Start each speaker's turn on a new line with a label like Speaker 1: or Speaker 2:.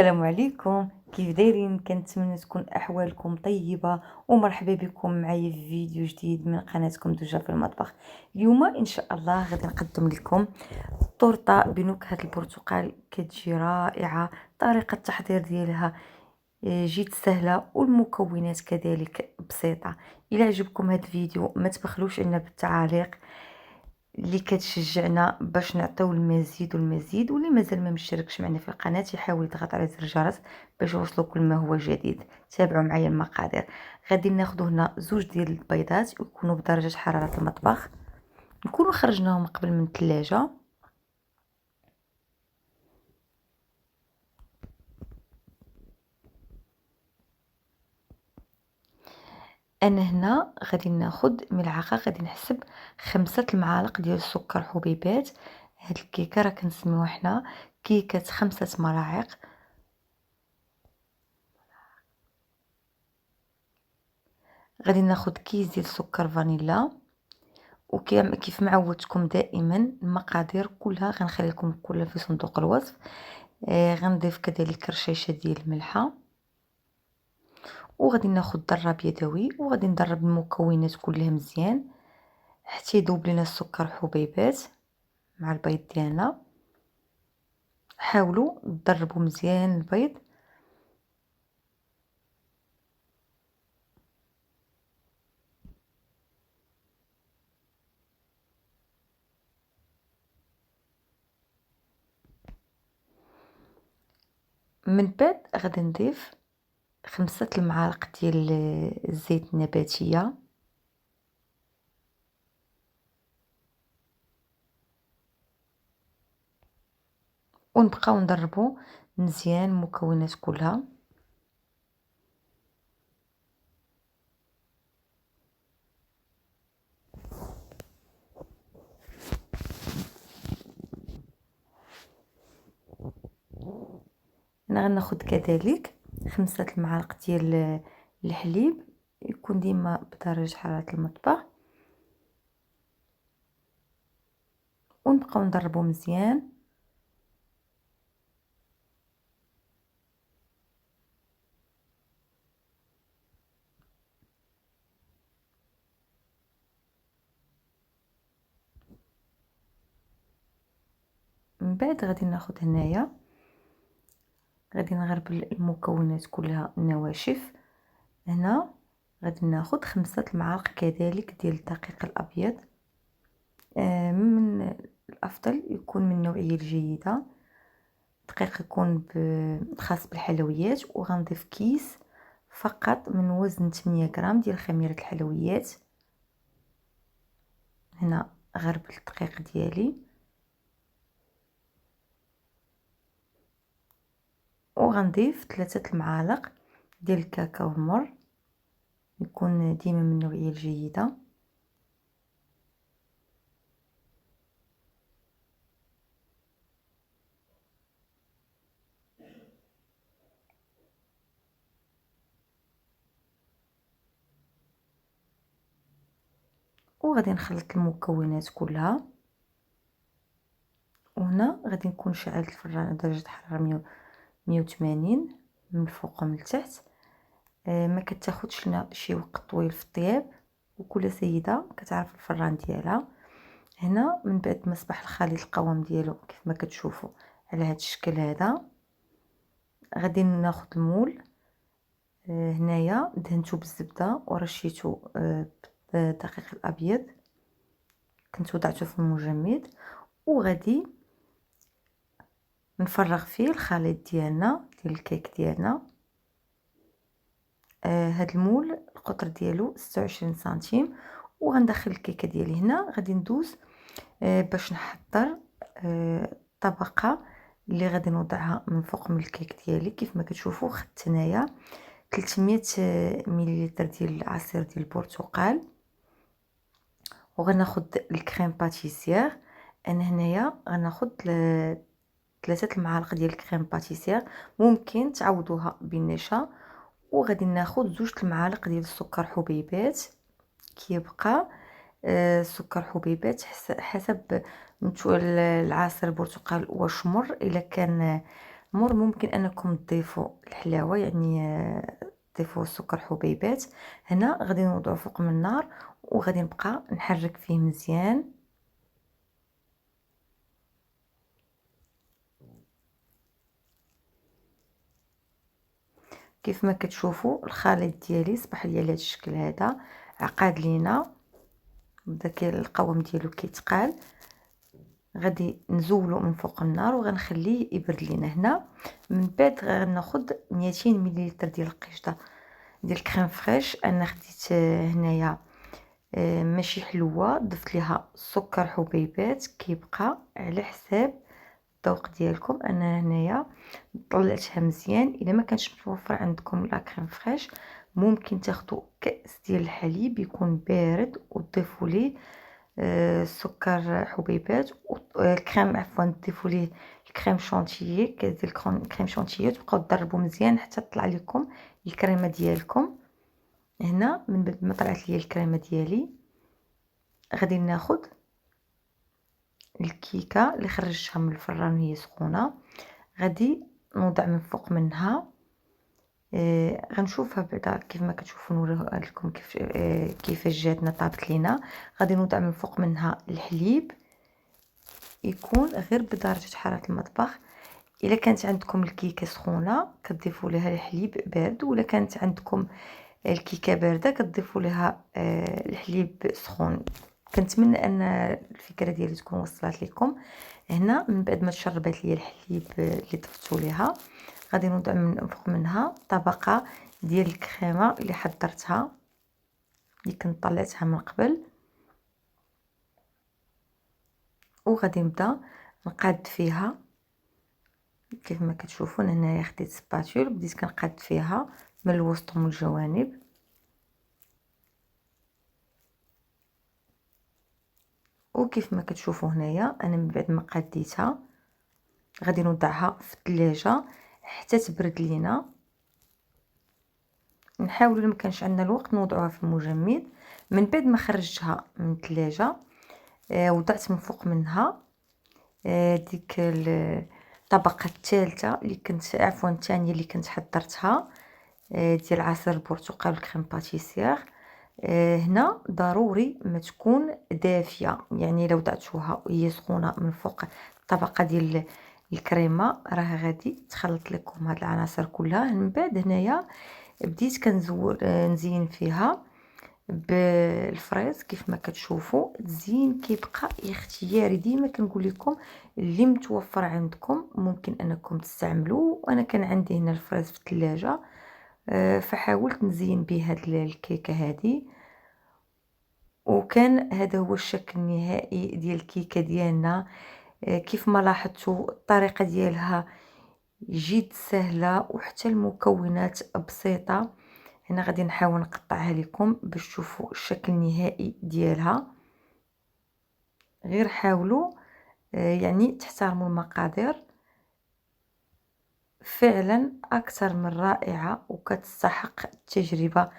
Speaker 1: السلام عليكم، كيف دايرين؟ كنتمنى تكون احوالكم طيبه ومرحبا بكم معايا في فيديو جديد من قناتكم دوجا في المطبخ. اليوم ان شاء الله غادي نقدم لكم طورطه بنكهه البرتقال، كتجي رائعه. طريقه التحضير ديالها جيت سهله والمكونات كذلك بسيطه. الى عجبكم هذا الفيديو ما تبخلوش لنا بالتعاليق اللي كتشجعنا باش نعطيو المزيد والمزيد، واللي مازال ما مشتركش معنا في القناه يحاول يضغط على زر الجرس باش يوصلو كل ما هو جديد. تابعوا معايا المقادير. غادي ناخذ هنا زوج ديال البيضات يكونوا بدرجه حراره المطبخ، نكونوا خرجناهم قبل من الثلاجه. انا هنا غادي ناخذ ملعقه، غادي نحسب 5 المعالق ديال السكر حبيبات. هاد الكيكه راه كنسميوها حنا كيكه 5 ملاعق. غادي ناخذ كيس ديال السكر فانيلا، وكيف ما عودتكم دائما المقادير كلها غنخلي لكم كلها في صندوق الوصف. غنضيف كذلك رشيشه ديال الملحه، وغادي ناخذ ضرب يدوي وغادي نضرب المكونات كلها مزيان حتى يذوب لنا السكر حبيبات مع البيض ديالنا. حاولوا تضربوا مزيان البيض. من بعد غادي نضيف 5 المعالق ديال الزيت النباتيه، ونبقاو نضربوا مزيان المكونات كلها. انا غناخذ كذلك 5 المعالق ديال الحليب، يكون ديما بدرجة حرارة المطبخ، ونبقاو نضربو مزيان. من بعد غادي ناخذ هنايا، غادي نغربل المكونات كلها النواشف. هنا غادي ناخذ 5 المعالق كذلك ديال الدقيق الابيض. من الافضل يكون من النوعيه الجيده، دقيق يكون خاص بالحلويات. وغنضيف كيس فقط من وزن 8 غرام ديال خميره الحلويات. هنا غربل الدقيق ديالي، وغنضيف 3 المعالق ديال الكاكاو المر، يكون ديما من النوعيه الجيده. وغادي نخلط المكونات كلها. وهنا غادي نكون شعلت الفران على درجه حراره 180 من الفوق ومن التحت. ما كتاخذش لنا شي وقت طويل في الطياب، وكل سيده كتعرف الفران ديالها. هنا من بعد ما صبح الخليط القوام ديالو كيف ما كتشوفوا على هذا الشكل هذا، غادي ناخذ المول. هنايا دهنتو بالزبده ورشيتو بالدقيق الابيض، كنت وضعته في المجمد، وغادي نفرغ فيه الخليط ديالنا ديال الكيك ديالنا. هاد المول القطر ديالو 26 سنتيم. وغندخل الكيكه ديالي هنا. غادي ندوز باش نحضر الطبقه اللي غادي نوضعها من فوق من الكيك ديالي. كيف ما كتشوفوا خدت هنايا 300 مليلتر ديال العصير ديال البرتقال، وغناخذ الكريم باتيسير. انا هنايا غناخذ 3 المعالق ديال الكريم باتيسير، ممكن تعوضوها بالنشا. وغادي ناخذ 2 المعالق ديال السكر حبيبات، كيبقى سكر حبيبات حسب العصير البرتقال واش مر. الا كان ممكن انكم تضيفوا الحلاوه، يعني تضيفوا سكر حبيبات. هنا غادي نوضعه فوق من النار وغادي نبقى نحرك فيه مزيان. كيف ما كتشوفوا الخليط ديالي صبح لي على هذا الشكل هذا، عقاد لينا، بدا القوام ديالو كيتقال. غادي نزولو من فوق النار وغنخليه يبرد لينا. هنا من بعد غناخد 200 مليلتر ديال القشطه ديال الكريم فريش. انا خديت هنايا ماشي حلوه، ضفت ليها سكر حبيبات، كيبقى على حساب الذوق ديالكم. انا هنايا طلعتها مزيان. الا ما كانش متوفر عندكم لا كريم فريش، ممكن تاخدوا كاس ديال الحليب يكون بارد وتضيفوا ليه سكر حبيبات الكريم، عفوا تضيفوا ليه الكريم شونتيي، كاس ديال الكريم شونتيي، تبقاو تضربوا مزيان حتى تطلع لكم الكريمه ديالكم. هنا من بعد ما طلعت لي الكريمه ديالي غادي ناخذ الكيكه اللي خرجتها من الفران وهي سخونه، غادي نوضع من فوق منها. غنشوفها بعدا كيف ما كتشوفوا نوريها لكم كيفاش جاتنا طابت لينا. غادي نوضع من فوق منها الحليب، يكون غير بدرجه حراره المطبخ. الا كانت عندكم الكيكه سخونه كتضيفوا لها الحليب بارد، ولا كانت عندكم الكيكه بارده كتضيفوا لها الحليب سخون. كنتمنى ان الفكره ديالي تكون وصلت لكم. هنا من بعد ما تشربات لي الحليب اللي ضفتو ليها، غادي نوضع من فوق منها طبقه ديال الكريمه اللي حضرتها، اللي كنت طلعتها من قبل، وغادي نبدا نقاد فيها. كيف ما كتشوفون هنايا خديت سباتول بديت كنقاد فيها من الوسط ومن الجوانب. وكيف ما كتشوفوا هنايا انا من بعد ما قاديتها غادي نوضعها في الثلاجه حتى تبرد لينا. نحاولوا ما كانش عندنا الوقت نوضعوها في المجمد. من بعد ما خرجتها من الثلاجه وضعت من فوق منها ديك الطبقه الثالثه اللي كنت، عفوا الثانيه اللي كنت حضرتها، ديال عصير البرتقال والكريم باتيسير. هنا ضروري ما تكون دافيه، يعني لو وضعتوها وهي سخونه من فوق الطبقه ديال الكريمه راه غادي تخلط لكم هاد العناصر كلها. من بعد هنايا بديت كنزول نزين فيها بالفريز. كيف ما كتشوفوا الزين كيبقى اختياري، ديما كنقول لكم اللي متوفر عندكم ممكن انكم تستعملوا. وانا كان عندي هنا الفريز في الثلاجه فحاولت نزين به هاد الكيكه هذه، وكان هذا هو الشكل النهائي ديال الكيكه ديالنا. كيف ما لاحظتوا الطريقه ديالها جد سهله وحتى المكونات بسيطه. هنا غادي نحاول نقطعها لكم باش تشوفوا الشكل النهائي ديالها. غير حاولوا يعني تحترموا المقادير، فعلا اكثر من رائعه وكتستحق التجربه